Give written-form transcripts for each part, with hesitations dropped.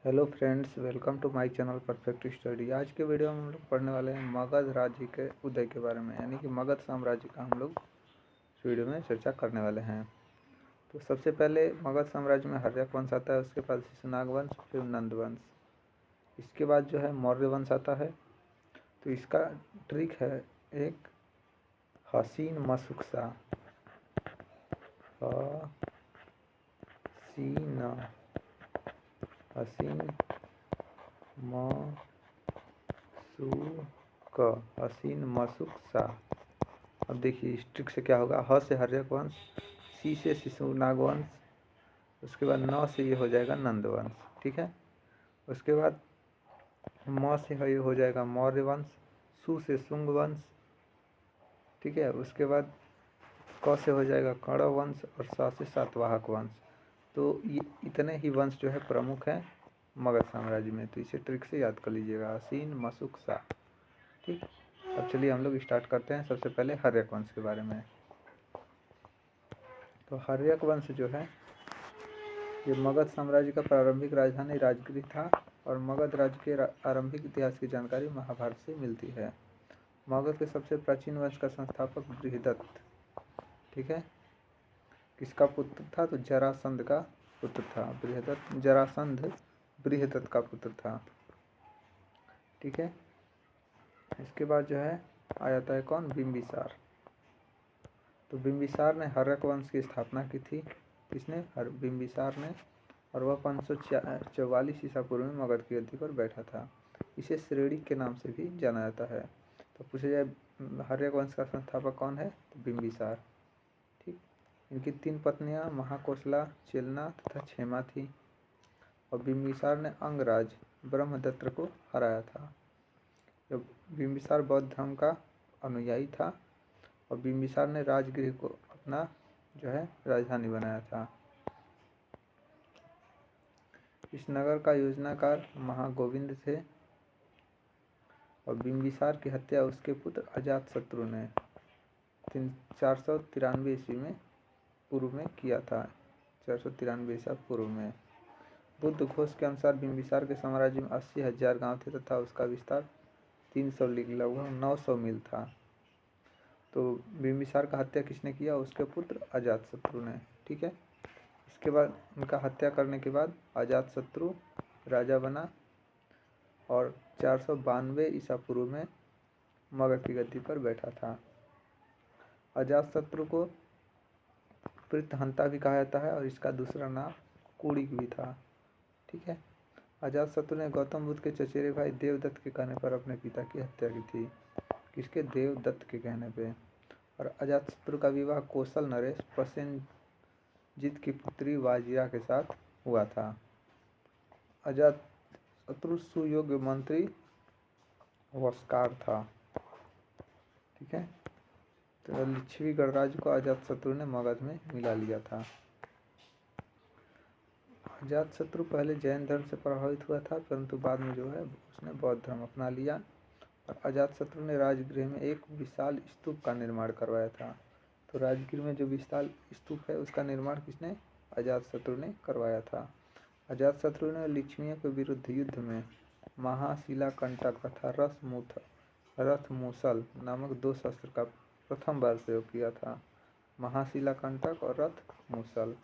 Hello friends, welcome to my channel perfect study. आज के video में हम लोग पढ़ने वाले हैं मगध राज्य के उदय के बारे में, यानी कि मगध साम्राज्य का हम लोग इस वीडियो में चर्चा करने वाले हैं। तो सबसे पहले मगध साम्राज्य में हर्यक वंश आता है, उसके बाद शिशुनाग वंश, फिर नंद वंश, इसके बाद जो है मौर्य वंश आता है। तो इसका ट्रिक है एक हसीन मशुकसा, हसीन हसीन मशुक सा। अब देखिए इस ट्रिक से क्या होगा। ह से हर्यक वंश, सी से शिशुनाग वंश, उसके बाद न से ये हो जाएगा नंद वंश। ठीक है, उसके बाद म से ये हो जाएगा मौर्य वंश, सु से शुंग वंश। ठीक है, उसके बाद क से हो जाएगा कण्व वंश और सा से सातवाहक वंश। तो ये इतने ही वंश जो है प्रमुख हैं मगध साम्राज्य में। तो इसे ट्रिक से याद कर लीजिएगा, हसीन मशुक सा। ठीक, अब चलिए हम लोग स्टार्ट करते हैं। सबसे पहले हर्यक वंश के बारे में। तो हर्यक वंश जो है ये मगध साम्राज्य का प्रारंभिक राजधानी राजगृह था और मगध राज्य के आरंभिक इतिहास की जानकारी महाभारत से मिलती है। मगध के सबसे प्राचीन वंश का संस्थापक बृहदत्त, ठीक है, किसका पुत्र था? तो जरासंध का पुत्र था। बृहदत्त, जरासंध बृहदत्त का पुत्र था। ठीक है, इसके बाद जो है आ जाता है कौन? बिंबिसार। तो बिंबिसार ने हर्यक वंश की स्थापना की थी। किसने? बिंबिसार ने। और वह 544 ईसा पूर्व में मगध की गद्दी पर बैठा था। इसे श्रेणी के नाम से भी जाना जाता है। तो पूछा जाए हर्यक वंश का संस्थापक कौन है? तो बिंबिसार। ठीक, इनकी 3 पत्नियां महाकोशला, चेलना तथा क्षेमा थी और बिंबिसार ने अंगराज ब्रह्मदत्त को हराया था। जब बिंबिसार बौद्ध धर्म का अनुयायी था और बिंबिसार ने राजगृह को अपना जो है राजधानी बनाया था। इस नगर का योजनाकार महागोविंद थे और बिंबिसार की हत्या उसके पुत्र अजातशत्रु ने 493 ईस्वी में पूर्व में किया था। 493 ईसा पूर्व में। बुद्ध घोष के अनुसार बिंबिसार के साम्राज्य में 80,000 गांव थे तथा उसका विस्तार 300 लीग लगभग 900 मील था। तो बिंबिसार का हत्या किसने किया? उसके पुत्र अजातशत्रु ने। ठीक है, इसके बाद उनका हत्या करने के बाद अजातशत्रु राजा बना और 492 ईसा पूर्व में मगध की गद्दी पर बैठा था। अजातशत्रु को पृत्रहंता भी कहा जाता है और इसका दूसरा नाम कुड़िक भी था। ठीक है, अजातशत्रु ने गौतम बुद्ध के चचेरे भाई देवदत्त के कहने पर अपने पिता की हत्या की थी। किसके? देवदत्त के कहने पे। और अजातशत्रु का विवाह कौशल नरेश प्रसेनजित की पुत्री वाजिरा के साथ हुआ था। अजातशत्रु सुयोग्य मंत्री वस्कार था। ठीक है, तो लिच्छवी गणराज्य को अजातशत्रु ने मगध में मिला लिया था। अजातशत्रु पहले जैन धर्म से प्रभावित हुआ था, परंतु बाद में जो है उसने बौद्ध धर्म अपना लिया और अजातशत्रु ने राजगृह में एक विशाल स्तूप का निर्माण करवाया था। तो राजगृह में जो विशाल स्तूप है उसका निर्माण किसने? अजातशत्रु ने करवाया था। अजातशत्रु ने लिच्छवियों के विरुद्ध युद्ध में महाशिलाकंटक तथा रथमूसल नामक 2 शस्त्र का प्रथम बार प्रयोग किया था। महाशिलाकंटक और रथमूसल।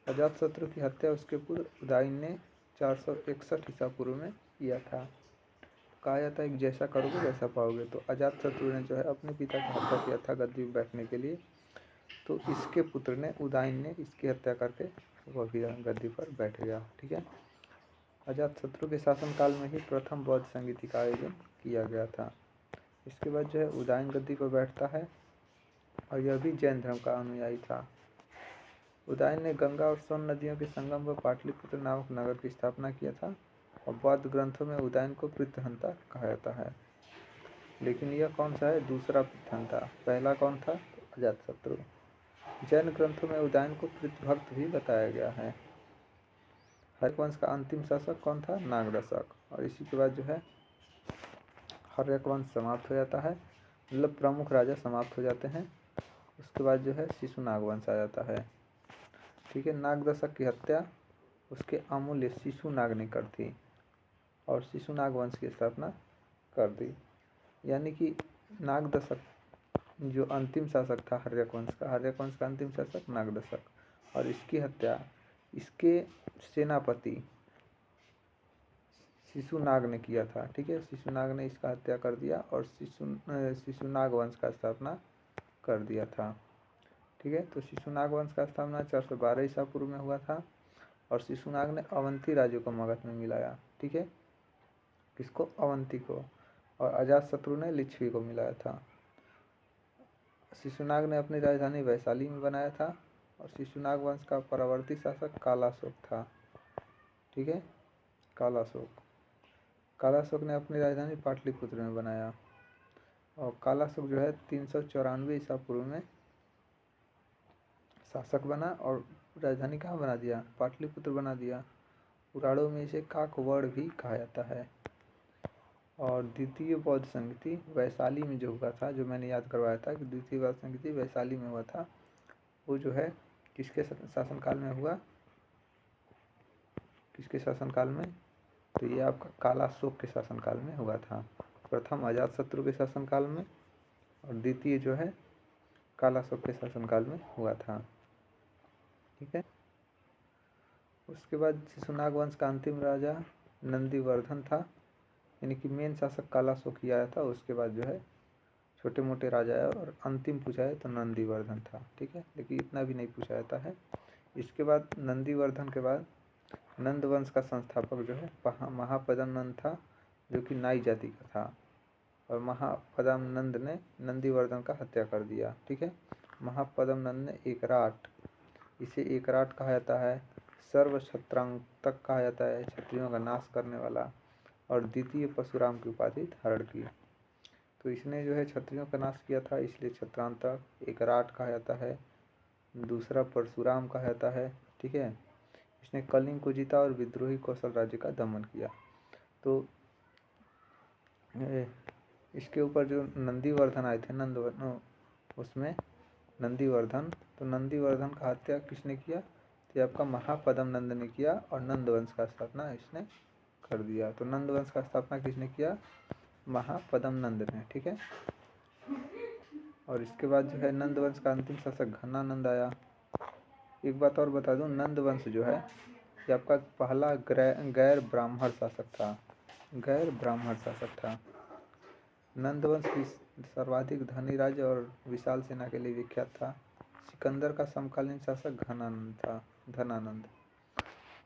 अजातशत्रु की हत्या उसके पुत्र उदयन ने 461 ईसा पूर्व में किया था। कहा जाता है कि जैसा करोगे वैसा पाओगे। तो अजातशत्रु ने जो है अपने पिता की हत्या किया था गद्दी पर बैठने के लिए। तो इसके पुत्र ने उदयन ने इसकी हत्या करके वह भी गद्दी पर बैठ गया। ठीक है, अजातशत्रु के शासनकाल में ही प्रथम बौद्ध संगीति का आयोजन किया गया था। इसके बाद जो है उदयन गद्दी पर बैठता है और यह भी जैन धर्म का अनुयायी था। उदयन ने गंगा और सोन नदियों के संगम पर पाटलिपुत्र नामक नगर की स्थापना किया था और बौद्ध ग्रंथों में उदयन को पृत्रहंता कहा जाता है। लेकिन यह कौन सा है? दूसरा पृत्रहंता। पहला कौन था? तो अजातशत्रु। जैन ग्रंथों में उदयन को पृथ्भक्त भी बताया गया है। हर्यक वंश का अंतिम शासक कौन था? नागदशक। और इसी के बाद जो है हर्यक वंश समाप्त हो जाता है, मतलब प्रमुख राजा समाप्त हो जाते हैं। उसके बाद जो है शिशुनाग वंश आ जाता है। ठीक है, नागदशक की हत्या उसके अमूल्य शिशुनाग ने कर थी और शिशुनाग वंश की स्थापना कर दी। यानी कि नागदशक जो अंतिम शासक था हर्यक वंश का अंतिम शासक नागदशक, और इसकी हत्या इसके सेनापति शिशुनाग ने किया था। ठीक है, शिशुनाग ने इसका हत्या कर दिया और शिशुनाग वंश का स्थापना कर दिया था। ठीक है, तो शिशुनाग वंश का स्थापना 412 ईसा पूर्व में हुआ था और शिशुनाग ने अवंती राज्यों को मगध में मिलाया। ठीक है, किसको? अवंती को। और अजातशत्रु ने लिच्छवी को मिलाया था। शिशुनाग ने अपनी राजधानी वैशाली में बनाया था और शिशुनाग वंश का परवर्ती शासक कालाशोक था। ठीक है, कालाशोक ने अपनी राजधानी पाटलिपुत्र में बनाया और कालाशोक जो है 394 ईसा पूर्व में शासक बना और राजधानी कहाँ बना दिया? पाटलिपुत्र बना दिया। पुराणों में इसे काकवड़ भी कहा जाता है। और द्वितीय बौद्ध संगति वैशाली में जो हुआ था, जो मैंने याद करवाया था कि द्वितीय बौद्ध संगति वैशाली में हुआ था, वो जो है किसके शासनकाल में हुआ? किसके शासनकाल में? तो ये आपका कालाशोक के शासनकाल में हुआ था। प्रथम अजातशत्रु के शासनकाल में और द्वितीय जो है कालाशोक के शासनकाल में हुआ था। ठीक है, उसके बाद शिशुनाग वंश का अंतिम राजा नंदीवर्धन था, यानी कि मेन शासक कालाशोक ही आया था, उसके बाद जो है छोटे मोटे राजा आए और अंतिम पूछा है तो नंदीवर्धन था। ठीक है, लेकिन इतना भी नहीं पूछा जाता है। इसके बाद नंदीवर्धन के बाद नंद वंश का संस्थापक जो है महापदम नंद था, जो कि नाई जाति का था और महापदम नंद ने नंदीवर्धन का हत्या कर दिया। ठीक है, महापदम नंद ने एकराट, इसे एकराट कहा जाता है, सर्वक्षत्रांतक कहा जाता है, क्षत्रियों का नाश करने वाला, और द्वितीय परशुराम की उपाधि धारण की। तो इसने जो है क्षत्रियों का नाश किया था, इसलिए क्षत्रांतक, एकराट कहा जाता है। दूसरा परशुराम कहा जाता है। ठीक है, इसने कलिंग को जीता और विद्रोही कौशल राज्य का दमन किया। तो इसके ऊपर जो नंदीवर्धन आए थे उसमें नंदीवर्धन, तो नंदीवर्धन का हत्या किसने किया? तो आपका महापदम नंद ने किया और नंद वंश का स्थापना इसने कर दिया। तो नंद वंश का स्थापना किसने किया? महापदम नंद ने। ठीक है, और इसके बाद जो है नंद वंश का अंतिम शासक घनानंद आया। एक बात और बता दूं, नंद वंश जो है ये आपका पहला गैर ब्राह्मण शासक था, गैर ब्राह्मण शासक था। नंद वंश की सर्वाधिक धनी राज्य और विशाल सेना के लिए विख्यात था। सिकंदर का समकालीन शासक धनानंद था।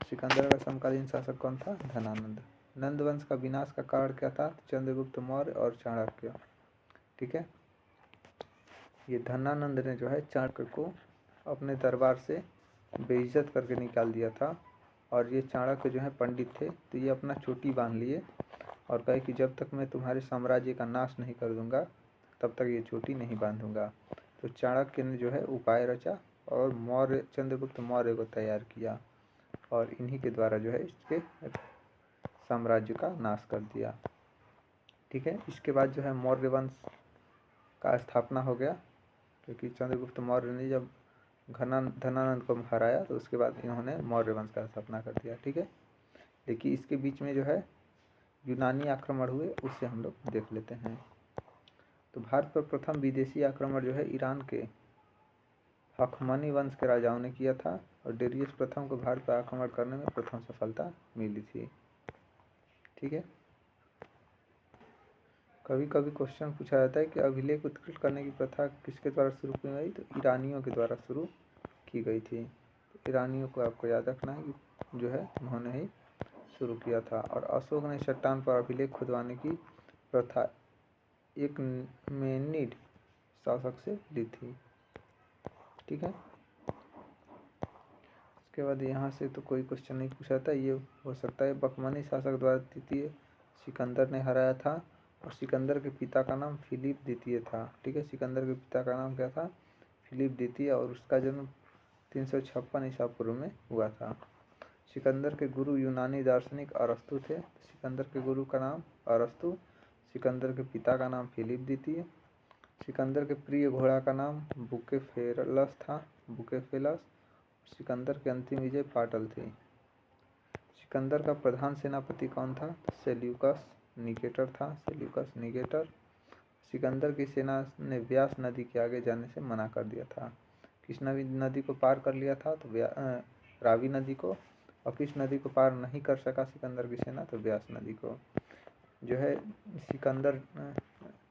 सिकंदर का समकालीन शासक कौन था? धनानंद। नंद वंश का विनाश का कारण क्या था? चंद्रगुप्त मौर्य और चाणक्य। ठीक है, ये धनानंद ने जो है चाणक्य को अपने दरबार से बेइज्जत करके निकाल दिया था और ये चाणक्य जो है पंडित थे, तो ये अपना चोटी बांध लिए और कहे कि जब तक मैं तुम्हारे साम्राज्य का नाश नहीं कर दूंगा तब तक ये चोटी नहीं बांधूंगा। तो चाणक्य ने जो है उपाय रचा और चंद्रगुप्त मौर्य को तैयार किया और इन्हीं के द्वारा जो है इसके साम्राज्य का नाश कर दिया। ठीक है, इसके बाद जो है मौर्य वंश का स्थापना हो गया, क्योंकि चंद्रगुप्त मौर्य ने जब धनानंद को हराया तो उसके बाद इन्होंने मौर्य वंश का स्थापना कर दिया। ठीक है, लेकिन इसके बीच में जो है यूनानी आक्रमण हुए, उससे हम लोग देख लेते हैं। तो भारत पर प्रथम विदेशी आक्रमण जो है ईरान के हखमनी वंश के राजाओं ने किया था और डेरियस प्रथम को भारत पर आक्रमण करने में प्रथम सफलता मिली थी। ठीक है, कभी कभी क्वेश्चन पूछा जाता है कि अभिलेख उत्कृष्ट करने की प्रथा किसके द्वारा शुरू की गई? तो ईरानियों के द्वारा शुरू की गई थी। तो ईरानियों को आपको याद रखना है कि जो है उन्होंने ही शुरू किया था। और अशोक ने चट्टान पर अभिलेख खुदवाने की प्रथा एक मेनिड शासक से ली थी। ठीक है, इसके बाद यहाँ से तो कोई क्वेश्चन नहीं पूछा था, ये हो सकता है बकमनी शासक द्वारा द्वितीय सिकंदर ने हराया था और सिकंदर के पिता का नाम फिलिप द्वितीय था। ठीक है, सिकंदर के पिता का नाम क्या था? फिलिप द्वितीय, और उसका जन्म 356 ईसा पूर्व में हुआ था। सिकंदर के गुरु यूनानी दार्शनिक अरस्तु थे। सिकंदर के गुरु का नाम अरस्तु, सिकंदर के पिता का नाम फिलिप द्वितीय। सिकंदर के प्रिय घोड़ा का नाम बुकेफेलस था, बुकेफेलस। सिकंदर की अंतिम विजय पाटल थी। सिकंदर का प्रधान सेनापति कौन था? सेल्यूकस निकेटर था, सेल्यूकस निकेटर। सिकंदर की सेना ने व्यास नदी के आगे जाने से मना कर दिया था। किस नदी को पार कर लिया था? तो रावी नदी को। और किस नदी को पार नहीं कर सका सिकंदर की सेना? तो व्यास नदी को। जो है सिकंदर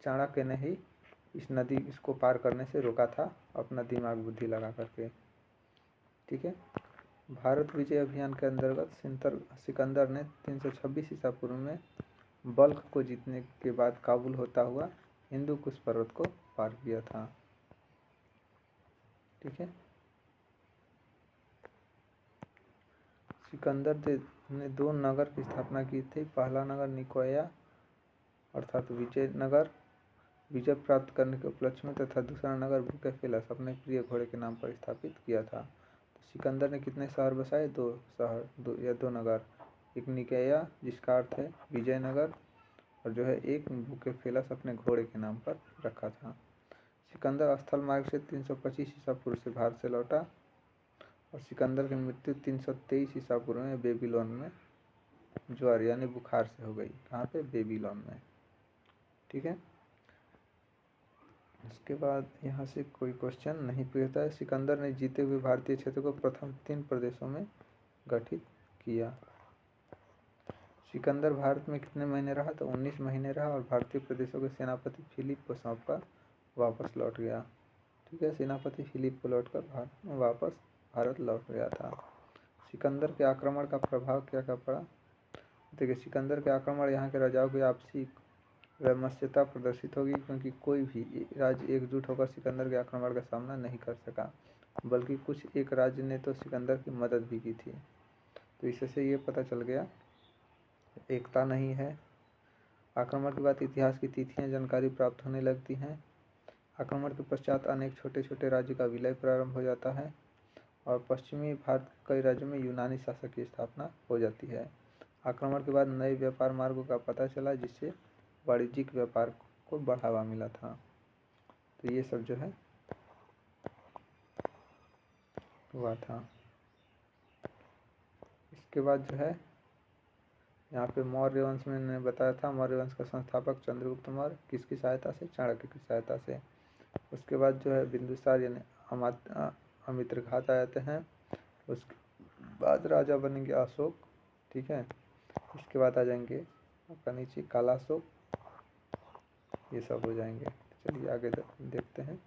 चाणक्य ने ही इसको पार करने से रोका था, अपना दिमाग बुद्धि लगा करके। ठीक है। भारत विजय अभियान के अंतर्गत सिकंदर ने 326 ईसा पूर्व में बल्ख को जीतने के बाद काबुल होता हुआ हिंदू कुश पर्वत को पार किया था। ठीक है। सिकंदर ने 2 नगर की स्थापना की थी। पहला नगर निकोया अर्थात विजयनगर, विजय प्राप्त करने के उपलक्ष्य में, तथा दूसरा नगर बुकेफेलस अपने प्रिय घोड़े के नाम पर स्थापित किया था। तो सिकंदर ने कितने शहर बसाए? 2 शहर, 2 नगर। एक निकोया जिसका अर्थ है विजयनगर, और जो है एक बुकेफेलस अपने घोड़े के नाम पर रखा था। सिकंदर स्थल मार्ग से 325 ईसा पूर्व से भारत से लौटा, और सिकंदर की मृत्यु 323 ईसा पूर्व में बेबीलोन में ज्वर यानी बुखार से हो गई। कहाँ पे? बेबीलोन में। ठीक है। इसके बाद यहाँ से कोई क्वेश्चन नहीं पूछता है। सिकंदर ने जीते हुए भारतीय क्षेत्र को प्रथम 3 प्रदेशों में गठित किया। सिकंदर भारत में कितने महीने रहा? तो 19 महीने रहा, और भारतीय प्रदेशों के सेनापति फिलिप को सौंपकर वापस लौट गया। ठीक है। सेनापति फिलिप को लौटकर वापस भारत लौट गया था। सिकंदर के आक्रमण का प्रभाव क्या क्या पड़ा? देखिए, सिकंदर के आक्रमण यहाँ के राजाओं की आपसी वैमनस्यता प्रदर्शित होगी, क्योंकि कोई भी राज्य एकजुट होकर सिकंदर के आक्रमण का सामना नहीं कर सका, बल्कि कुछ एक राज्य ने तो सिकंदर की मदद भी की थी। तो इससे ये पता चल गया एकता नहीं है। आक्रमण के बाद इतिहास की तिथियां जानकारी प्राप्त होने लगती हैं। आक्रमण के पश्चात अनेक छोटे छोटे राज्यों का विलय प्रारंभ हो जाता है, और पश्चिमी भारत के कई राज्यों में यूनानी शासक की स्थापना हो जाती है। आक्रमण के बाद नए व्यापार मार्गों का पता चला, जिससे वाणिज्यिक व्यापार को बढ़ावा मिला था। तो ये सब जो है हुआ था। इसके बाद जो है यहाँ पे मौर्य वंश में मैंने बताया था, मौर्य वंश का संस्थापक चंद्रगुप्त मौर्य, किसकी सहायता से? चाणक्य की सहायता से। उसके बाद जो है बिंदुसार यानी अमित्रघात आ जाते हैं। उसके बाद राजा बनेंगे अशोक। ठीक है। इसके बाद आ जाएंगे आपका नीचे कालाशोक, ये सब हो जाएंगे। चलिए आगे देखते हैं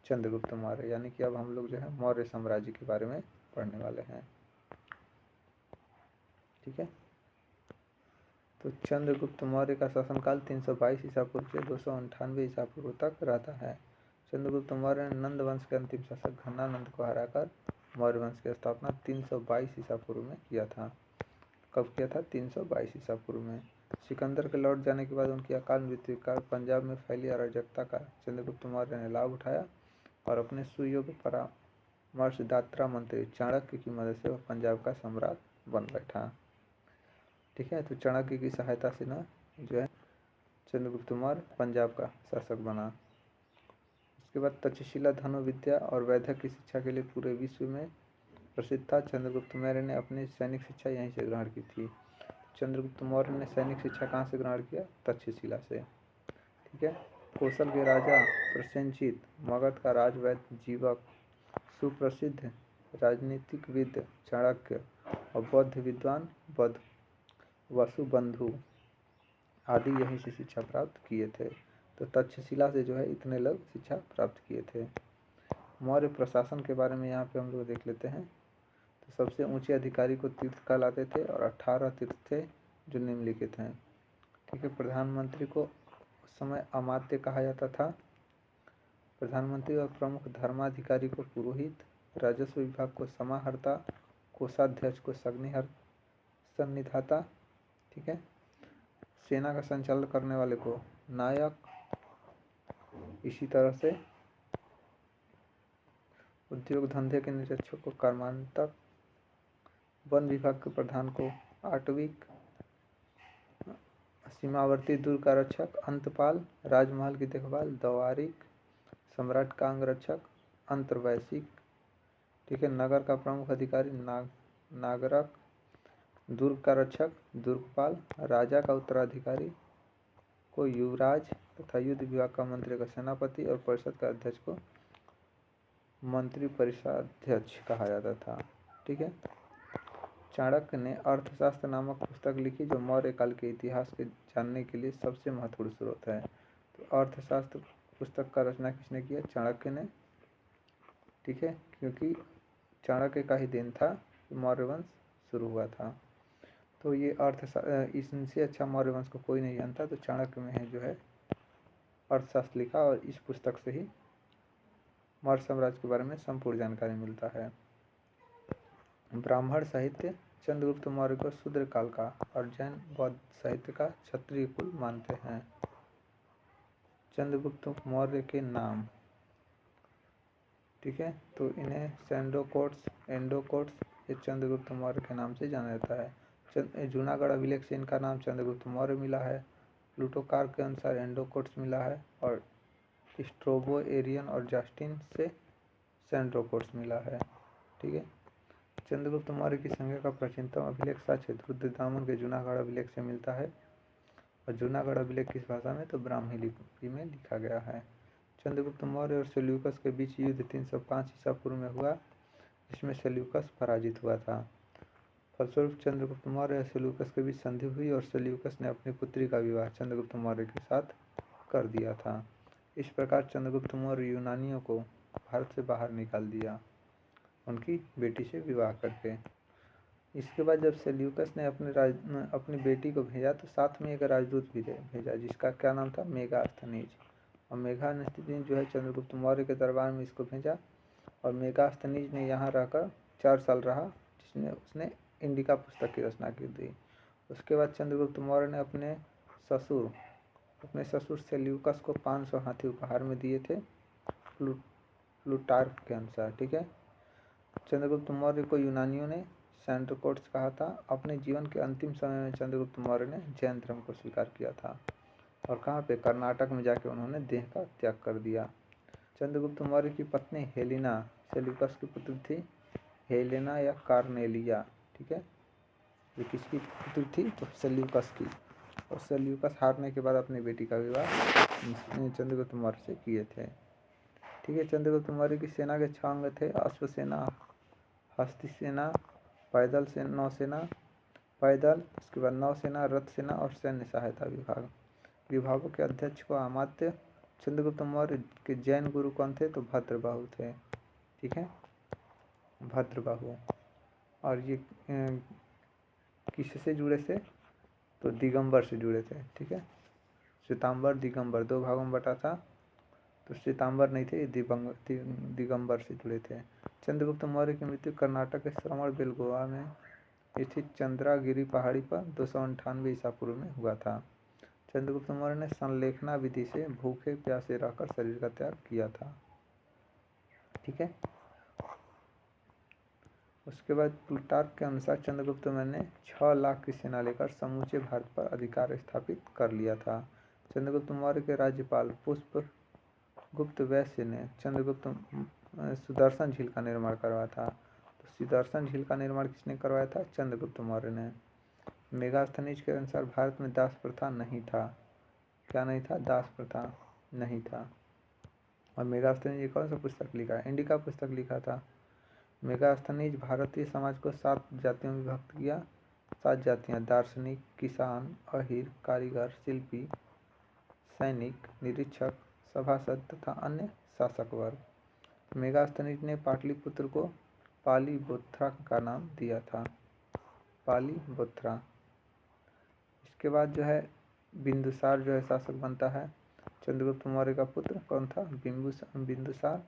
चंद्रगुप्त मौर्य, यानी कि अब हम लोग जो है मौर्य साम्राज्य के बारे में पढ़ने वाले हैं। ठीक है। तो चंद्रगुप्त मौर्य का शासनकाल 322 ईसा पूर्व से 298 ईसा पूर्व तक रहता है। चंद्रगुप्त मौर्य ने नंद वंश के अंतिम शासक घनानंद को हराकर मौर्य वंश की स्थापना 322 ईसा पूर्व में किया था। कब किया था? 322 ईसा पूर्व में। सिकंदर के लौट जाने के बाद उनकी अकाल मृत्यु के कारण पंजाब में फैली अराजकता का चंद्रगुप्त मौर्य ने लाभ उठाया, और अपने सुयोग्य परामर्शदाता मंत्री चाणक्य की मदद से वह पंजाब का सम्राट बन बैठा। ठीक है। तो चाणक्य की सहायता से ना जो है चंद्रगुप्त मौर्य पंजाब का शासक बना। उसके बाद तक्षशिला धनुर्विद्या और वैद्य की शिक्षा के लिए पूरे विश्व में प्रसिद्ध था। चंद्रगुप्त मौर्य ने अपनी सैनिक शिक्षा यहीं से ग्रहण की थी। चंद्रगुप्त मौर्य ने सैनिक शिक्षा कहाँ से ग्रहण किया? तक्षशिला से। ठीक है। कौशल के राजा प्रसेनजीत, मगध का राजवैद्य जीवक, सुप्रसिद्ध राजनीतिकविद चाणक्य, और बौद्ध विद्वान वसुबंधु आदि यहीं से शिक्षा प्राप्त किए थे। तो तक्षशिला से जो है इतने लोग शिक्षा प्राप्त किए थे। मौर्य प्रशासन के बारे में यहाँ पे हम लोग देख लेते हैं। तो सबसे ऊंचे अधिकारी को तीर्थ कहलाते थे, और 18 तीर्थ थे जो निम्नलिखित हैं। ठीक है। प्रधानमंत्री को उस समय अमात्य कहा जाता था। प्रधानमंत्री और प्रमुख धर्माधिकारी को पुरोहित, राजस्व विभाग को समाहर्ता, कोषाध्यक्ष को सन्निधाता। ठीक है। सेना का संचालन करने वाले को नायक, इसी तरह से उद्योग धंधे के निरीक्षक को कर्मांतक, वन विभाग के प्रधान को आटविक, सीमावर्ती दुर्ग का रक्षक अंतपाल, राजमहल की देखभाल दवारिक, सम्राट का अंगरक्षक अंतर्वैशिक। ठीक है। नगर का प्रमुख अधिकारी नागरक, दुर्ग का रक्षक दुर्गपाल, राजा का उत्तराधिकारी को युवराज तथा युद्ध विभाग का मंत्री का सेनापति और परिषद का अध्यक्ष को मंत्री परिषदाध्यक्ष कहा जाता था। ठीक है। चाणक्य ने अर्थशास्त्र नामक पुस्तक लिखी जो मौर्य काल के इतिहास के जानने के लिए सबसे महत्वपूर्ण स्रोत है। तो अर्थशास्त्र पुस्तक का रचना किसने किया? चाणक्य ने। ठीक है, क्योंकि चाणक्य का ही देन था कि मौर्य वंश शुरू हुआ था। तो ये इनसे अच्छा मौर्य वंश को कोई नहीं जानता, तो चाणक्य में है जो है अर्थशास्त्र लिखा, और इस पुस्तक से ही मौर्य साम्राज्य के बारे में संपूर्ण जानकारी मिलता है। ब्राह्मण साहित्य चंद्रगुप्त मौर्य को शूद्र काल का और जैन बौद्ध साहित्य का क्षत्रिय कुल मानते हैं। चंद्रगुप्त मौर्य के नाम, ठीक है, तो इन्हें एंडोकोट्स ये चंद्रगुप्त मौर्य के नाम से जाना जाता है। जूनागढ़ अभिलेख से इनका नाम चंद्रगुप्त मौर्य मिला है। प्लूटोकार के अनुसार एंडोकोट्स मिला है, और स्ट्रोबो, एरियन और जस्टिन से सेंड्रोकोट्स मिला है। ठीक है। चंद्रगुप्त मौर्य की संज्ञा का प्राचीनतम अभिलेख साक्ष्य रुद्रदामन के जूनागढ़ अभिलेख से मिलता है, और जूनागढ़ अभिलेख किस भाषा में? तो ब्राह्मी लिपि में लिखा गया है। चंद्रगुप्त मौर्य और सेल्यूकस के बीच युद्ध 305 ईसा पूर्व में हुआ, जिसमें सेल्यूकस पराजित हुआ था। फलस्वरूप चंद्रगुप्त मौर्य और सेल्यूकस के बीच संधि हुई, और सेल्यूकस ने अपनी पुत्री का विवाह चंद्रगुप्त मौर्य के साथ कर दिया था। इस प्रकार चंद्रगुप्त मौर्य यूनानियों को भारत से बाहर निकाल दिया उनकी बेटी से विवाह करके। इसके बाद जब सेल्यूकस ने अपनी बेटी को भेजा, तो साथ में एक राजदूत भी भेजा, जिसका क्या नाम था? मेगास्थनीज। और मेगास्थनीज जो है चंद्रगुप्त मौर्य के दरबार में इसको भेजा, और मेगास्थनीज ने यहाँ रहकर 4 साल रहा, जिसने उसने इंडिका पुस्तक की रचना की थी। उसके बाद चंद्रगुप्त मौर्य ने अपने ससुर सेल्यूकस को 500 हाथी उपहार में दिए थे, प्लूटार्क के अनुसार। ठीक है। चंद्रगुप्त मौर्य को यूनानियों ने सेंड्रोकोट्स कहा था। अपने जीवन के अंतिम समय में चंद्रगुप्त मौर्य ने जैन धर्म को स्वीकार किया था, और कहाँ पे? कर्नाटक में जाके उन्होंने देह का त्याग कर दिया। चंद्रगुप्त मौर्य की पत्नी हेलेना सेल्यूकस की पुत्र थी, हेलेना या कार्नेलिया। ठीक है। ये किसकी पुत्र थी? तो सेल्यूकस की। और सेल्यूकस हारने के बाद अपनी बेटी का विवाह चंद्रगुप्त मौर्य से किए थे। ठीक है। चंद्रगुप्त मौर्य की सेना के 6 अंग थे: अश्वसेना, हस्ती सेना, पैदल नौसेना, उसके बाद नौसेना, रथ सेना और सैन्य सहायता विभाग। विभागों के अध्यक्ष को अमात्य। चंद्रगुप्त मौर्य के जैन गुरु कौन थे? तो भद्रबाहु थे। ठीक है, भद्रबाहु। और ये किससे जुड़े थे? तो दिगंबर से जुड़े थे। ठीक है। श्वेतांबर, दिगंबर 2 भागों में बटा था, तो श्वेतांबर नहीं थे, दिगंबर से जुड़े थे। चंद्रगुप्त मौर्य की मृत्यु कर्नाटक के श्रवणबेलगोला में स्थित चंद्रागिरी पहाड़ी पर 298 ईसा पूर्व में हुआ था। चंद्रगुप्त मौर्य ने संलेखना विधि से भूखे प्यासे रहकर शरीर का त्याग किया था। ठीक है। उसके बाद प्लूटार्क के अनुसार चंद्रगुप्त मौर्य ने 6 लाख की सेना लेकर समूचे भारत पर अधिकार स्थापित कर लिया था। चंद्रगुप्त मौर्य के राज्यपाल पुष्पगुप्त वैश्य ने चंद्रगुप्त सुदर्शन झील का निर्माण करवाया था। तो सुदर्शन झील का निर्माण किसने करवाया था? चंद्रगुप्त मौर्य ने। मेगास्थनीज के अनुसार भारत में दास प्रथा नहीं था। क्या नहीं था? दास प्रथा नहीं था। और मेगास्थनीज ने कौन सा पुस्तक लिखा है? इंडिका पुस्तक लिखा था। मेगास्थनीज भारतीय समाज को 7 जातियों में विभक्त किया। 7 जातियाँ: दार्शनिक, किसान, अहीर, कारीगर, शिल्पी, सैनिक, निरीक्षक, सभासद तथा अन्य शासक वर्ग। मेगास्थनीज ने पाटलिपुत्र को पालीबोथ्रा का नाम दिया था, पालीबोथ्रा। इसके बाद जो है बिंदुसार जो है शासक बनता है। चंद्रगुप्त मौर्य का पुत्र कौन था? बिंदुसार।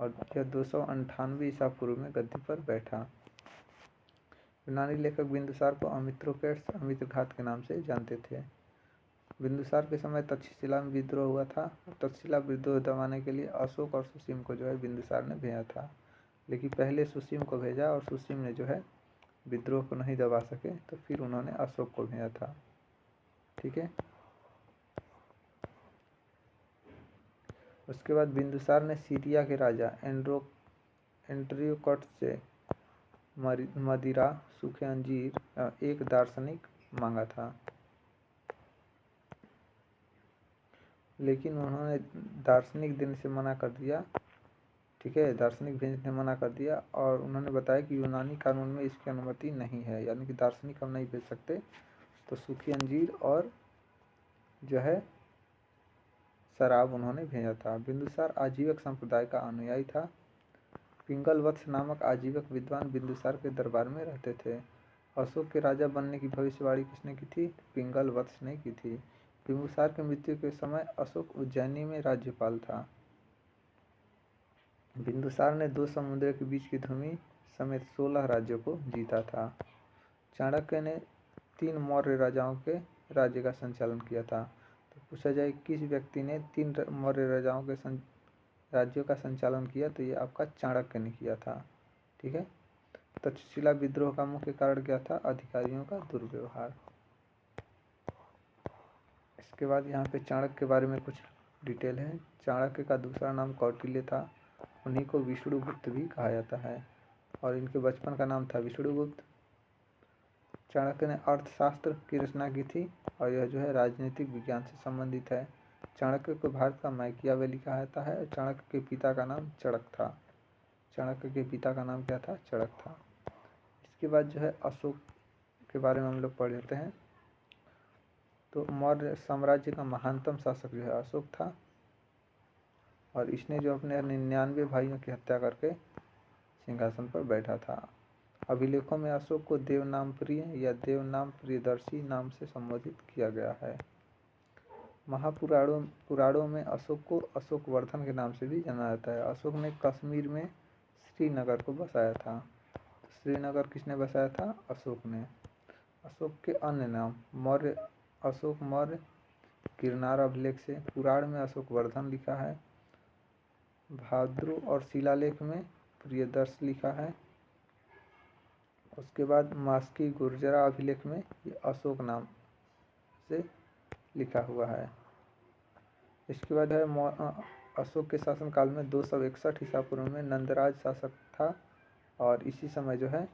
और यह 298 ईसा पूर्व में गद्दी पर बैठा। यूनानी लेखक बिंदुसार को अमित्रोकेट्स, अमित्रघात के नाम से जानते थे। बिंदुसार के समय तक्षशिला में विद्रोह हुआ था। तक्षशिला विद्रोह दबाने के लिए अशोक और सुसीम को जो है बिंदुसार ने भेजा था, लेकिन पहले सुसीम को भेजा, और सुसीम ने जो है विद्रोह को नहीं दबा सके, तो फिर उन्होंने अशोक को भेजा था। ठीक है। उसके बाद बिंदुसार ने सीरिया के राजा एंड्रियोकॉट्स से मदिरा, सूखे अंजीर, एक दार्शनिक मांगा था, लेकिन उन्होंने दार्शनिक देने से मना कर दिया। ठीक है, दार्शनिक भेजने से मना कर दिया और उन्होंने बताया कि यूनानी कानून में इसकी अनुमति नहीं है, यानी कि दार्शनिक हम नहीं भेज सकते। तो सूखी अंजीर और जो है शराब उन्होंने भेजा था। बिंदुसार आजीवक संप्रदाय का अनुयायी था। पिंगल वत्स नामक आजीवक विद्वान बिंदुसार के दरबार में रहते थे। अशोक के राजा बनने की भविष्यवाणी किसने की थी? पिंगल वत्स ने की थी। बिंदुसार की मृत्यु के समय अशोक उज्जैनी में राज्यपाल था। बिंदुसार ने 2 समुद्र के बीच की भूमि समेत 16 राज्यों को जीता था। चाणक्य ने 3 मौर्य राजाओं के राज्य का संचालन किया था। तो पूछा जाए किस व्यक्ति ने 3 मौर्य राजाओं के राज्यों का संचालन किया, तो ये आपका चाणक्य ने किया था। ठीक है। तक्षशिला विद्रोह का मुख्य कारण क्या था? अधिकारियों का दुर्व्यवहार। इसके बाद यहाँ पे चाणक्य के बारे में कुछ डिटेल है। चाणक्य का दूसरा नाम कौटिल्य था। उन्हीं को विष्णुगुप्त भी कहा जाता है और इनके बचपन का नाम था विष्णुगुप्त। चाणक्य ने अर्थशास्त्र की रचना की थी और यह जो है राजनीतिक विज्ञान से संबंधित है। चाणक्य को भारत का मैकियावेली कहा जाता है। चाणक्य के पिता का नाम चड़क था। चाणक्य के पिता का नाम क्या था? चड़क था। इसके बाद जो है अशोक के बारे में हम लोग पढ़ लेते हैं। तो मौर्य साम्राज्य का महानतम शासक जो है अशोक था और इसने जो अपने 99 भाइयों की हत्या करके सिंहासन पर बैठा था। अभिलेखों में अशोक को देवनामप्रिय या देवनाम प्रियदर्शी नाम से संबोधित किया गया है। पुराणों में अशोक को अशोकवर्धन के नाम से भी जाना जाता है। अशोक ने कश्मीर में श्रीनगर को बसाया था। श्रीनगर किसने बसाया था? अशोक ने। अशोक के अन्य नाम मौर्य, अशोक मौर्य, गिरनार अभिलेख से। पुराण में अशोकवर्धन लिखा है। भाद्रो और शिलालेख में प्रियदर्श लिखा है। उसके बाद मास्की गुर्जरा अभिलेख में ये अशोक नाम से लिखा हुआ है। इसके बाद है अशोक के शासनकाल में 261 ईसा पूर्व में नंदराज शासक था और इसी समय जो है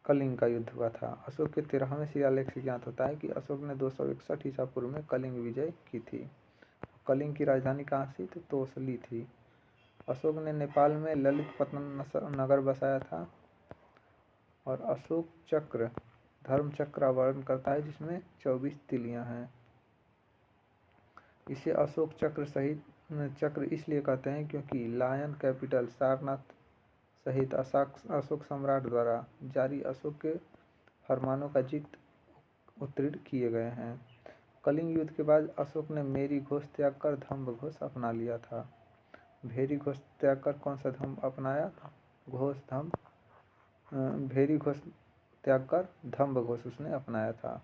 कलिंग का युद्ध हुआ था। अशोक के 13वें शिलालेख से ज्ञात होता है कि अशोक ने 261 ईसा पूर्व में कलिंग विजय की थी। कलिंग की राजधानी कहाँ थी? तो तोसली थी। अशोक ने नेपाल में ललितपत्तनम नगर बसाया था और अशोक चक्र धर्म चक्र का वर्णन करता है जिसमें 24 तिलियां हैं। इसे अशोक चक्र सहित चक्र इसलिए कहते हैं क्योंकि लायन कैपिटल सारनाथ सहित अशोक सम्राट द्वारा जारी अशोक के फरमानों का जिक्र उत्तीर्ण किए गए हैं। कलिंग युद्ध के बाद अशोक ने मेरी घोष त्याग कर धम्म घोष अपना लिया था। भेरी घोष त्याग कर कौन सा धम्म अपनाया? भेरी घोष त्याग कर धम्म घोष उसने अपनाया था।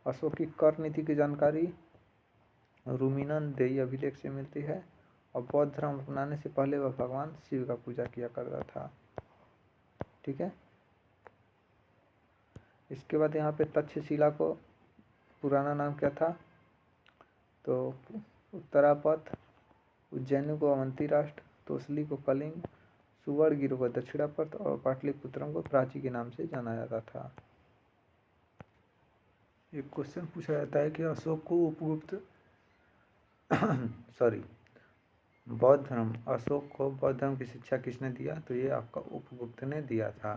अशोक की कर नीति की जानकारी रूमिनन देई अभिलेख से मिलती है और बौद्ध धर्म अपनाने से पहले वह भगवान शिव का पूजा किया करता था। ठीक है। इसके बाद यहाँ पे तक्षशिला को पुराना नाम क्या था? तो उत्तरापथ, उज्जैन को अवंती राष्ट्र, तोसली को कलिंग, सुवर्णगिरि को दक्षिणापथ और पाटलिपुत्रम को प्राची के नाम से जाना जाता था। एक क्वेश्चन पूछा जाता है कि अशोक को उपगुप्त बौद्ध धर्म, अशोक को बौद्ध धर्म की शिक्षा किसने दिया? तो ये आपका उपगुप्त ने दिया था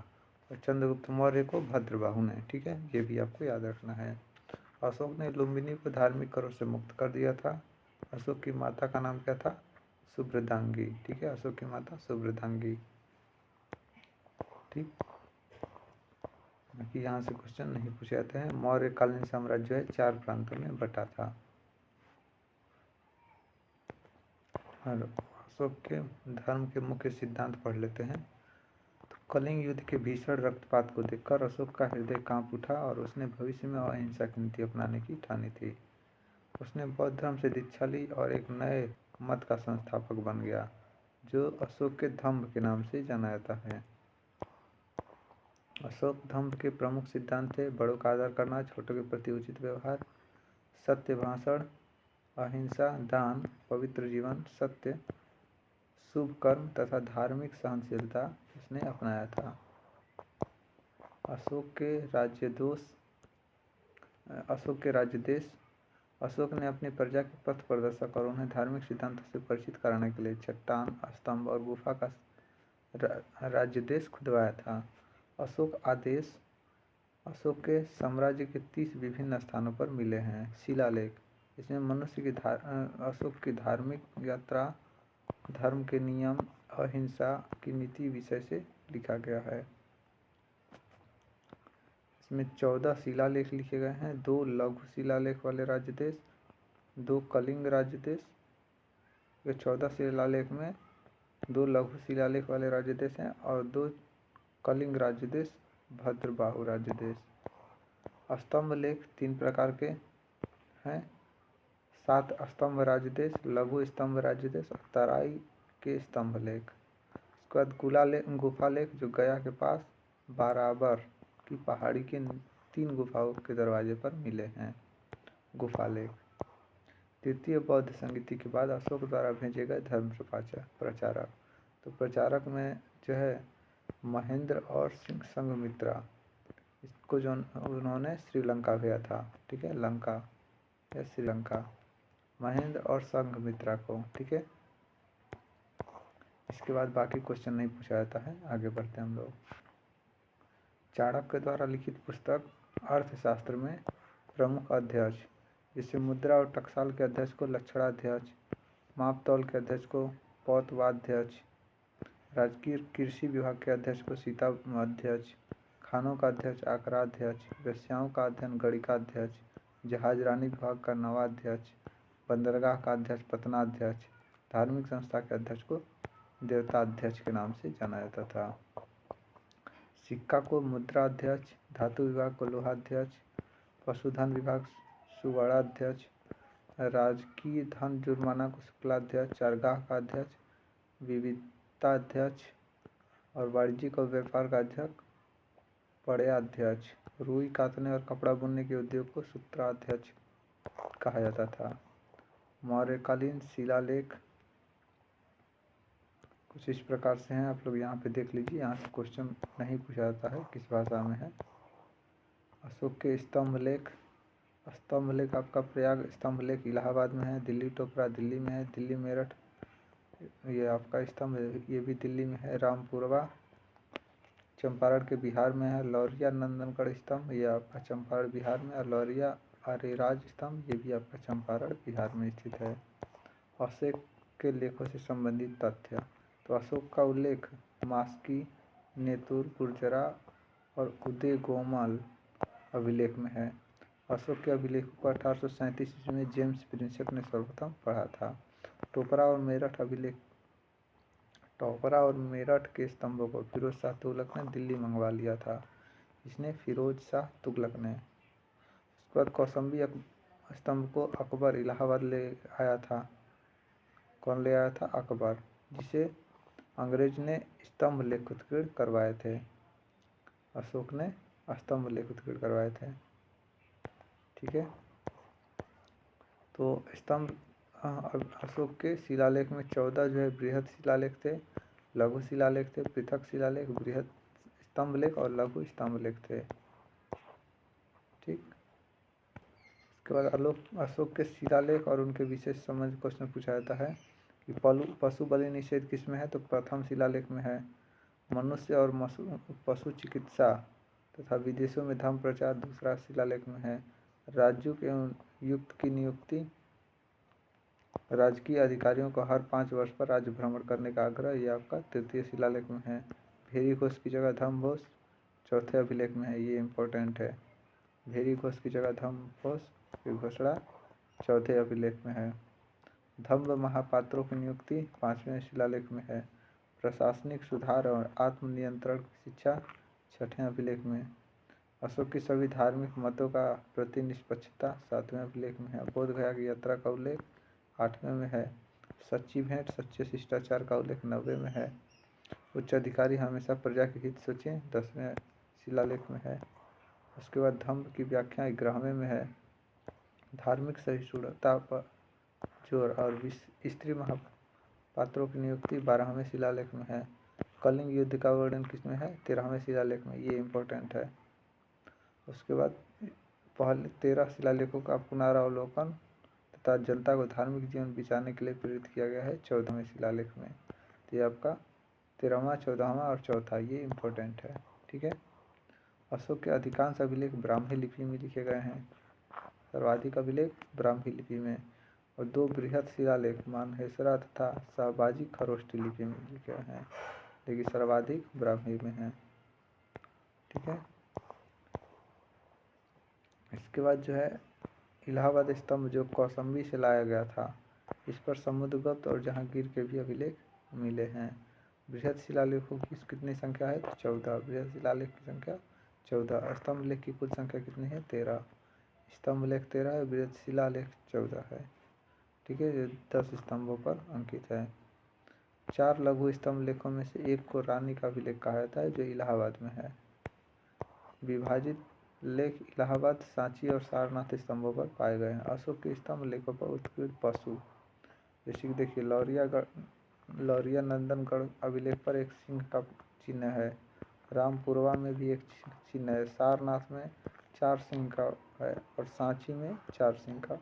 और चंद्रगुप्त मौर्य को भद्रबाहु ने। ठीक है, ये भी आपको याद रखना है। अशोक ने लुम्बिनी को धार्मिक करों से मुक्त कर दिया था। अशोक की माता का नाम क्या था? सुब्रदांगी। ठीक है, अशोक की माता सुब्रदांगी। ठीक, बाकी यहाँ से क्वेश्चन नहीं पूछे जाते हैं। मौर्यकालीन साम्राज्य है 4 प्रांतों में बटा था। और अशोक के धर्म के मुख्य सिद्धांत पढ़ लेते हैं। तो कलिंग युद्ध के भीषण रक्तपात को देखकर अशोक का हृदय कांप उठा और उसने भविष्य में अहिंसा की नीति अपनाने की ठानी थी। उसने बौद्ध धर्म से दीक्षा ली और एक नए मत का संस्थापक बन गया जो अशोक के धम्म के नाम से जाना जाता है। अशोक धम्म के प्रमुख सिद्धांत थे बड़ों का आदर करना, छोटों के प्रति उचित व्यवहार, सत्य भाषण, अहिंसा, दान, पवित्र जीवन, सत्य, शुभ कर्म तथा धार्मिक सहनशीलता उसने अपनाया था। अशोक के राज्य देश अशोक ने अपनी प्रजा के पथ प्रदर्शक और उन्हें धार्मिक सिद्धांतों से परिचित कराने के लिए चट्टान, स्तंभ और गुफा का राज्य देश खुदवाया था। अशोक के साम्राज्य के 30 विभिन्न स्थानों पर मिले हैं। शिलालेख, इसमें मनुष्य की अशोक की धार्मिक यात्रा, धर्म के नियम, अहिंसा की नीति विषय से लिखा गया है। इसमें 14 शिलालेख लिखे गए हैं। 2 लघु शिलालेख वाले राज्य देश, 2 कलिंग राज्य देश। ये 14 शिलालेख में 2 लघु शिलालेख वाले राज्य देश हैं और 2 कलिंग राज्य देश, भद्रबाहु राज्य देश। स्तंभ लेख 3 प्रकार के हैं। 7 स्तंभ राज्य देश, लघु स्तंभ राज्य देश और तराई के स्तंभ लेख। उसके बाद गुफा लेख जो गया के पास बाराबर की पहाड़ी के 3 गुफाओं के दरवाजे पर मिले हैं। गुफा लेख। तृतीय बौद्ध संगीति के बाद अशोक द्वारा भेजे गए धर्म प्रचारक, तो प्रचारक में जो है महेंद्र और संघमित्रा, इसको जो उन्होंने श्रीलंका भेजा था, ठीक है, लंका या श्रीलंका, महेंद्र और संघमित्रा को, ठीक है। इसके बाद बाकी क्वेश्चन नहीं पूछा जाता है, आगे बढ़ते हैं हम लोग। चाणक्य द्वारा लिखित पुस्तक अर्थशास्त्र में प्रमुख अध्यक्ष, जिससे मुद्रा और टकसाल के अध्यक्ष को लक्षणाध्यक्ष, मापतौल के अध्यक्ष को पौतवाध्यक्ष, राजकीय कृषि विभाग के अध्यक्ष को सीताध्यक्ष, खानों का अध्यक्ष आकराध्यक्ष, वेश्याओं का अध्ययन गणिकाध्यक्ष, जहाजरानी विभाग का नवाध्यक्ष, बंदरगाह का अध्यक्ष पतनाध्यक्ष, धार्मिक संस्था के अध्यक्ष को देवताध्यक्ष के नाम से जाना जाता था। सिक्का को मुद्राध्यक्ष, धातु विभाग को लोहाध्यक्ष, पशुधन विभाग सुवर्णाध्यक्ष, राजकीय धन जुर्माना को शुक्लाध्यक्ष, चारगाह का अध्यक्ष विविधताध्यक्ष और वाणिज्यिक और व्यापार का अध्यक्ष पड़याध्यक्ष, रुई कातने और कपड़ा बुनने के उद्योग को सूत्राध्यक्ष कहा जाता था। मौर्यकालीन शिलालेख कुछ इस प्रकार से हैं, आप लोग यहाँ पे देख लीजिए, यहाँ से क्वेश्चन नहीं पूछा जाता है किस भाषा में है। अशोक के स्तंभ लेख आपका प्रयाग स्तंभ लेख इलाहाबाद में है, दिल्ली टोपरा दिल्ली में है, दिल्ली मेरठ ये आपका स्तंभ ये भी दिल्ली में है, रामपुरवा चंपारण के बिहार में है, लौरिया नंदनगढ़ स्तंभ ये आपका चंपारण बिहार में, और लौरिया आर्यराज स्तंभ ये भी आपका चंपारण बिहार में स्थित है। अशोक के लेखों से संबंधित तथ्य, तो अशोक का उल्लेख मास्की, नेतुर, गुर्जरा और उदयगोमल अभिलेख में है। अशोक के अभिलेखों को 1837 ईस्वी में जेम्स प्रिंसेप ने सर्वप्रथम पढ़ा था। टोपरा और मेरठ के स्तंभों को फिरोज शाह तुगलक ने दिल्ली मंगवा लिया था। इसने फिरोज शाह तुगलक ने। उसके बाद कौशाम्बी स्तंभ को अकबर इलाहाबाद ले आया था। कौन ले आया था? अकबर, जिसे अंग्रेज ने स्तंभ लेख उत्कीर्ण करवाए थे। अशोक ने स्तंभ लेख उत्कीर्ण करवाए थे, ठीक है। तो स्तंभ अशोक के शिलालेख में 14 जो है बृहद शिलालेख थे, लघु शिलालेख थे, पृथक शिलालेख, बृहद स्तंभ लेख और लघु स्तंभ लेख थे, ठीक। इसके बाद अशोक के शिलालेख और उनके विशेष समझ क्वेश्चन पूछा जाता है कि पशु बलि निषेध किस में है? तो प्रथम शिलालेख में है। मनुष्य और पशु चिकित्सा तथा विदेशों में धर्म प्रचार दूसरा शिलालेख में है। राज्यों के युक्त की नियुक्ति, राजकीय अधिकारियों को हर 5 वर्ष पर राज्य भ्रमण करने का आग्रह, ये आपका तृतीय शिलालेख में है। भेरी घोष की जगह धम्म घोष चौथे अभिलेख में है, ये इम्पोर्टेंट है। भेरी घोष की जगह धम्म घोष की घोषणा चौथे अभिलेख में है। धम्म महापात्रों की नियुक्ति 5वें शिलालेख में है। प्रशासनिक सुधार और आत्मनियंत्रण की शिक्षा 6ठे अभिलेख में। अशोक की सभी धार्मिक मतों का प्रति निष्पक्षता 7वें अभिलेख में है। बोध गया की यात्रा का उल्लेख 8वें में है। सच्ची भेंट सच्चे शिष्टाचार का उल्लेख 90 में है। उच्च अधिकारी हमेशा प्रजा के हित सोचें 10वें शिलालेख में है। उसके बाद धम्म की व्याख्या 11वें में है। धार्मिक सहिष्णुता पर जोर और स्त्री पात्रों की नियुक्ति 12वें शिलालेख में है। कलिंग युद्ध का वर्णन किसमें है? 13वें शिलालेख में। ये इम्पोर्टेंट है। उसके बाद पहले 13 शिलालेखों का पुनरावलोकन तथा जनता को धार्मिक जीवन बिताने के लिए प्रेरित किया गया है 14वें शिलालेख में। तो ये आपका 13वां, 14वां और चौथा, ये इम्पोर्टेंट है। ठीक है। अशोक के अधिकांश अभिलेख ब्राह्मी लिपि में लिखे गए हैं। सर्वाधिक अभिलेख ब्राह्मी लिपि में, और 2 बृहद शिलालेख मानहेसरा तथा शाहबाजी खरोष्टी लिपि में लिखे हैं, लेकिन सर्वाधिक ब्राह्मी में है। ठीक है। इसके बाद जो है इलाहाबाद स्तंभ जो कौशाम्बी से लाया गया था, इस पर समुद्रगुप्त और जहांगीर के भी अभिलेख मिले हैं। बृहद शिलालेखों की कितनी संख्या है? 14। बृहद शिलालेख की संख्या 14। स्तंभ लेख की कुल संख्या कितनी है? 13। स्तंभ लेख 13 है, बृहद शिलालेख 14 है। ठीक है। ये 10 स्तंभों पर अंकित है। 4 लघु स्तंभ लेखों में से एक को रानी का अभिलेख कहा जाता है, जो इलाहाबाद में है। विभाजित लेख इलाहाबाद, सांची और सारनाथ स्तंभों पर पाए गए हैं। अशोक के स्तंभ लेखों पर उत्कीर्ण पशु, जैसे कि देखिए लौरिया नंदनगढ़ अभिलेख पर एक सिंह का चिन्ह है। रामपुरवा में भी एक चिन्ह है। सारनाथ में 4 सिंह का है, और सांची में 4 सिंह का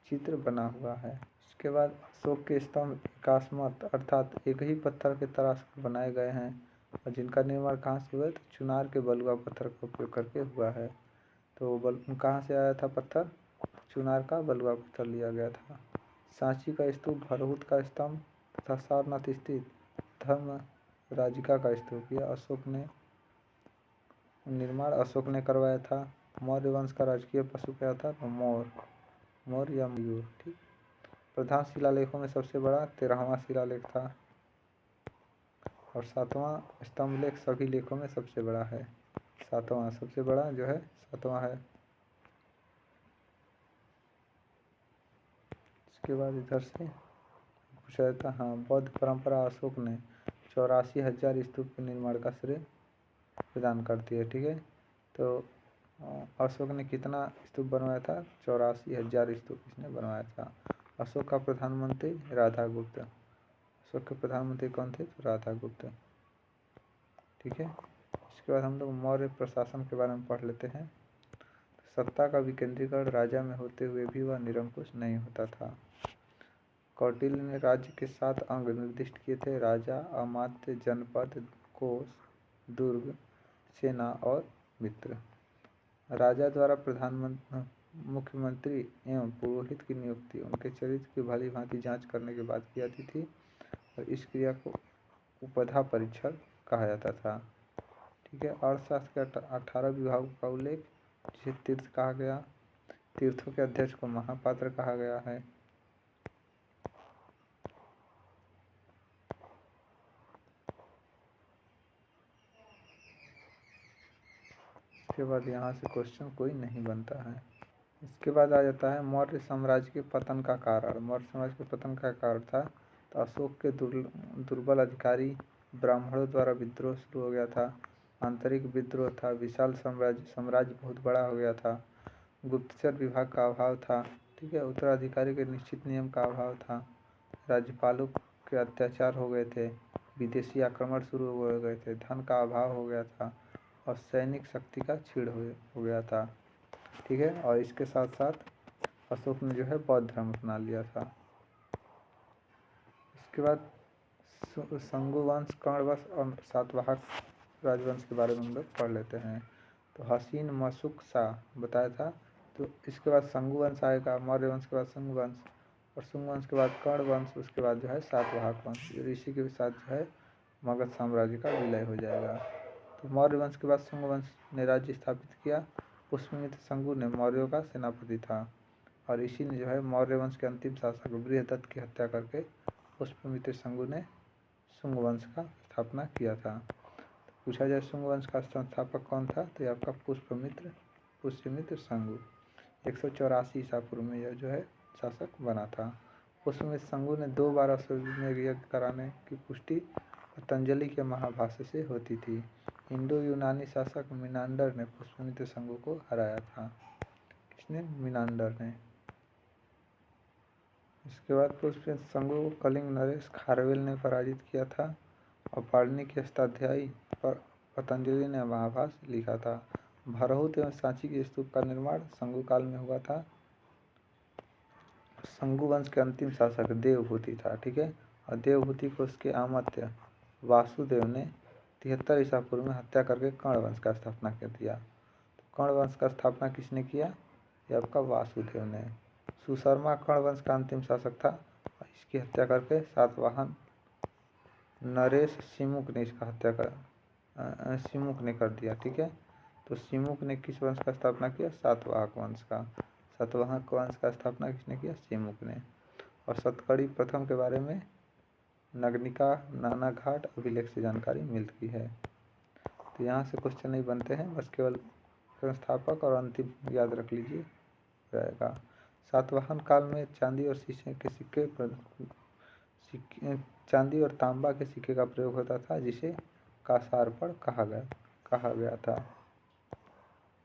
चित्र बना हुआ है। इसके बाद अशोक के स्तंभ एकास्मत अर्थात एक ही पत्थर के तराश कर बनाए गए हैं, और जिनका निर्माण कहाँ से हुआ है? तो चुनार के बलुआ पत्थर का उपयोग करके हुआ है। तो कहाँ से आया था पत्थर? चुनार का बलुआ पत्थर लिया गया था। सांची का स्तूप भरहुत का स्तंभ तथा सारनाथ स्थित धर्म राजिका का स्तूप, यह अशोक ने करवाया था। मौर्य वंश का राजकीय पशु क्या था? तो मोर या मयूर। ठीक। प्रधान शिलालेखों में सबसे बड़ा 13वां शिलालेख था, और 7वां स्तंभलेख सभी लेखों में सबसे बड़ा है। 7वां सबसे बड़ा जो है 7वां है। इसके बाद इधर से पूछा जाता है, हाँ, बौद्ध परंपरा अशोक ने 84,000 स्तूप के निर्माण का श्रेय प्रदान करती है। ठीक है। तो अशोक ने कितना स्तूप बनवाया था? 84,000 स्तूप इसने बनवाया था। अशोक का प्रधानमंत्री राधागुप्त। अशोक के प्रधानमंत्री कौन थे? तो राधागुप्त। ठीक है। इसके बाद हम लोग मौर्य प्रशासन के बारे में पढ़ लेते हैं। सत्ता का विकेंद्रीकरण राजा में होते हुए भी वह निरंकुश नहीं होता था। कौटिल्य ने राज्य के 7 अंग निर्दिष्ट किए थे: राजा, अमात्य, जनपद, कोष, दुर्ग, सेना और मित्र। राजा द्वारा मुख्यमंत्री एवं पुरोहित की नियुक्ति उनके चरित्र की भली भांति जांच करने के बाद की जाती थी, और इस क्रिया को उपधा परीक्षण कहा जाता था। ठीक है। अर्थशास्त्र के 18 विभागों का उल्लेख, जिसे तीर्थ कहा गया। तीर्थों के अध्यक्ष को महापात्र कहा गया है। इसके बाद यहाँ से क्वेश्चन कोई नहीं बनता है। इसके बाद आ जाता है मौर्य साम्राज्य के पतन का कारण। मौर्य साम्राज्य के पतन का कारण था, तो अशोक के दुर्बल अधिकारी ब्राह्मणों द्वारा विद्रोह शुरू हो गया था। आंतरिक विद्रोह था। विशाल साम्राज्य बहुत बड़ा हो गया था। गुप्तचर विभाग का अभाव था। ठीक है। उत्तराधिकारी के निश्चित नियम का अभाव था। राज्यपालों के अत्याचार हो गए थे। विदेशी आक्रमण शुरू हो गए थे। धन का अभाव हो गया था, और सैनिक शक्ति का क्षीण हो गया था। ठीक है। और इसके साथ साथ अशोक ने जो है बौद्ध धर्म अपना लिया था। इसके बाद शंगुवंश, कर्णवंश और सातवाहन राजवंश के बारे में हम लोग पढ़ लेते हैं। तो हसीन मशुक शाह बताया था। तो इसके बाद शंगुवंश आएगा, मौर्य वंश के बाद शंगुवंश, और शंगुवंश के बाद कर्णवंश, उसके बाद जो है सातवाहन वंश। इसी के साथ जो है मगध साम्राज्य का विलय हो जाएगा। तो मौर्य वंश के बाद शंगुवंश ने राज्य स्थापित किया। पुष्यमित्र शंगु ने मौर्यों का सेनापति था, और इसी ने जो है मौर्य वंश के अंतिम शासक बृहदत्त की हत्या करके पुष्यमित्र शंगु ने शुंग वंश का स्थापना किया था। तो पूछा जाए शुंग वंश का संस्थापक कौन था? तो ये आपका पुष्यमित्र शंगु। 184 ईसा पूर्व में यह जो है शासक बना था। पुष्यमित्र शंगु ने 2 बार अश्वमेध यज्ञ कराने की पुष्टि पतंजलि के महाभाष्य से होती थी। इंडो यूनानी शासक मिनांडर ने पुष्यमित्र शंगु को हराया था। किसने? मिनांडर ने। इसके बाद पुष्य संगु को कलिंग नरेश खारवेल ने पराजित किया था और पाणिनि के अष्टाध्यायी पर पतंजलि ने महाभाष्य लिखा था। भरहुत एवं सांची के स्तूप का निर्माण संगु काल में हुआ था। संगु वंश के अंतिम शासक देवभूति था, ठीक है। और देवभूति को उसके अमात्य वासुदेव ने 73 ईसा पूर्व में हत्या करके कर्ण वंश का स्थापना कर दिया। तो कर्ण वंश का स्थापना किसने किया? ये आपका वासुदेव ने। सुशर्मा कर्ण वंश का अंतिम शासक था। इसकी हत्या करके सातवाहन नरेश सिमुक ने इसका सिमुक ने कर दिया, ठीक है। तो सिमुक ने किस वंश का स्थापना किया? सातवाहक वंश का। सातवाहक वंश का स्थापना किसने किया? सिमुक ने। और सतकड़ी प्रथम के बारे में नगनिका नाना घाट अभिलेख से जानकारी मिलती है। तो यहाँ से क्वेश्चन नहीं बनते हैं, बस केवल संस्थापक और अंतिम याद रख लीजिए रहेगा। सातवाहन काल में चांदी और शीशे के सिक्के चांदी और तांबा के सिक्के का प्रयोग होता था, जिसे कासारपड़ कहा गया था।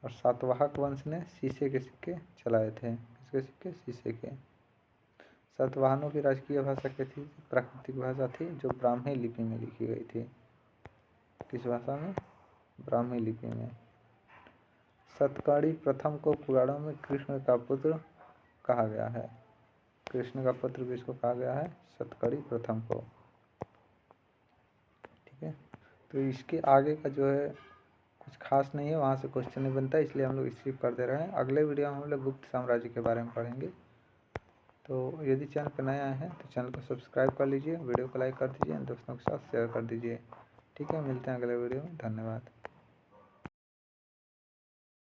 और सातवाहक वंश ने शीशे के सिक्के चलाए थे। किसके सिक्के? शीशे के। सातवाहनों की राजकीय भाषा क्या थी? प्राकृतिक भाषा थी, जो ब्राह्मी लिपि में लिखी गई थी। किस भाषा में? ब्राह्मी लिपि में। सतकड़ी प्रथम को पुराणों में कृष्ण का पुत्र कहा गया है। कृष्ण का पुत्र किसको कहा गया है? सतकड़ी प्रथम को, ठीक है। तो इसके आगे का जो है कुछ खास नहीं है, वहाँ से क्वेश्चन नहीं बनता, इसलिए हम लोग स्किप कर दे रहे हैं। अगले वीडियो में हम लोग गुप्त साम्राज्य के बारे में पढ़ेंगे। तो यदि चैनल पर नए आए हैं तो चैनल को सब्सक्राइब कर लीजिए, वीडियो को लाइक कर दीजिए, दोस्तों के साथ शेयर कर दीजिए, ठीक है। मिलते हैं अगले वीडियो में। धन्यवाद।